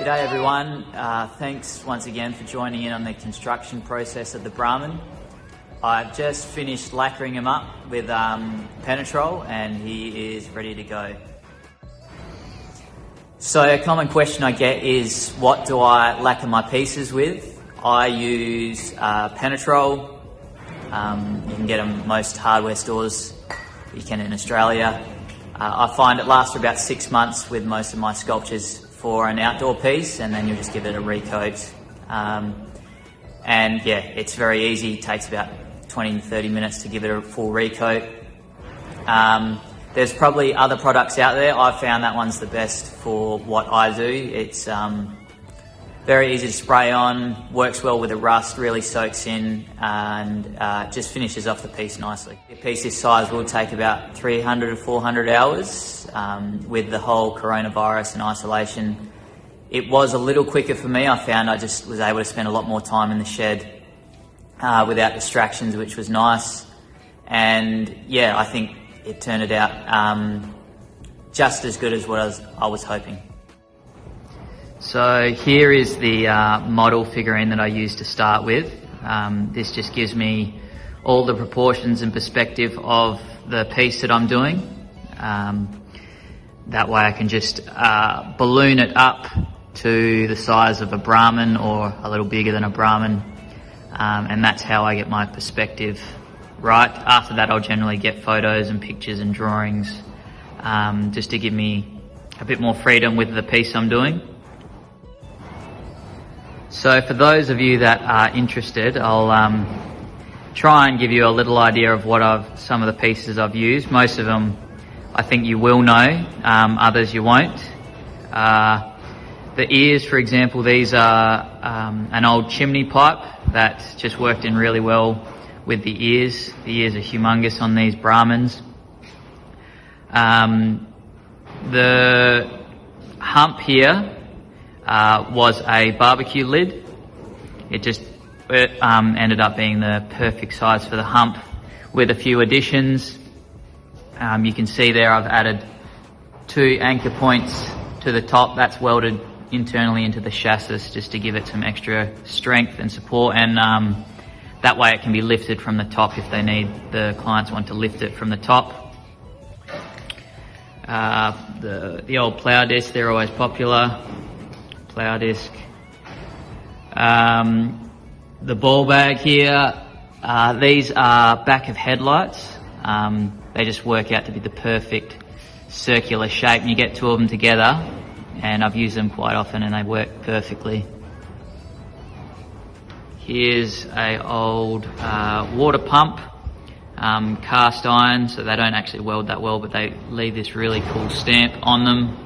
G'day everyone, thanks once again for joining in on the construction process of the Brahman. I've just finished lacquering him up with Penetrol and he is ready to go. So a common question I get is, what do I lacquer my pieces with? I use Penetrol. You can get them at most hardware stores you can in Australia. I find it lasts for about 6 months with most of my sculptures for an outdoor piece, and then you'll just give it a recoat. And yeah, it's very easy. It takes about 20 to 30 minutes to give it a full recoat. There's probably other products out there. I've found that one's the best for what I do. It's very easy to spray on, works well with the rust, really soaks in, and just finishes off the piece nicely. A piece this size will take about 300 to 400 hours. With the whole coronavirus and isolation, it was a little quicker for me. I found I just was able to spend a lot more time in the shed without distractions, which was nice. And yeah, I think it turned out just as good as what I was hoping. So here is the model figurine that I used to start with. This just gives me all the proportions and perspective of the piece that I'm doing. That way I can just balloon it up to the size of a Brahman or a little bigger than a Brahman, and that's how I get my perspective right. After that I'll generally get photos and pictures and drawings just to give me a bit more freedom with the piece I'm doing. So for those of you that are interested, I'll try and give you a little idea of what some of the pieces I've used. Most of them I think you will know, others you won't. The ears, for example, these are an old chimney pipe that just worked in really well with the ears. The ears are humongous on these Brahmans. The hump here was a barbecue lid. It ended up being the perfect size for the hump with a few additions. You can see there I've added 2 anchor points to the top. That's welded internally into the chassis just to give it some extra strength and support, and that way it can be lifted from the top if the clients want to lift it from the top. The old plough disc, they're always popular. Plough disc. The ball bag here, these are back of headlights. They just work out to be the perfect circular shape, and you get 2 of them together, and I've used them quite often and they work perfectly. Here's a old water pump, cast iron, so they don't actually weld that well, but they leave this really cool stamp on them.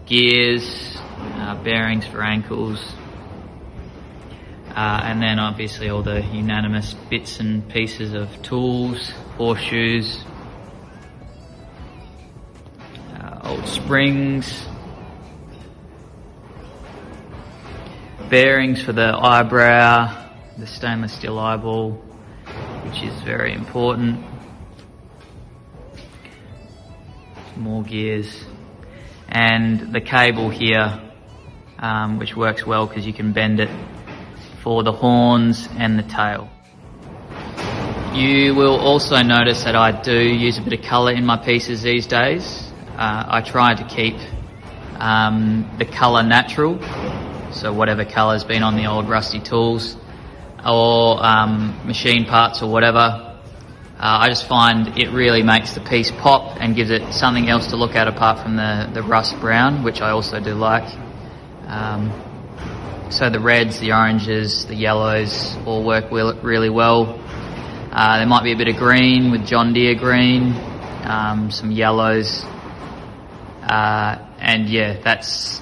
Gears, bearings for ankles, and then obviously all the unanimous bits and pieces of tools, horseshoes, old springs, bearings for the eyebrow, the stainless steel eyeball, which is very important. More gears, and the cable here, which works well because you can bend it for the horns and the tail. You will also notice that I do use a bit of colour in my pieces these days. I try to keep the colour natural, so whatever colour's been on the old rusty tools or machine parts or whatever, I just find it really makes the piece pop and gives it something else to look at apart from the rust brown, which I also do like. So the reds, the oranges, the yellows all work really well. There might be a bit of green with John Deere green, some yellows, and yeah, that's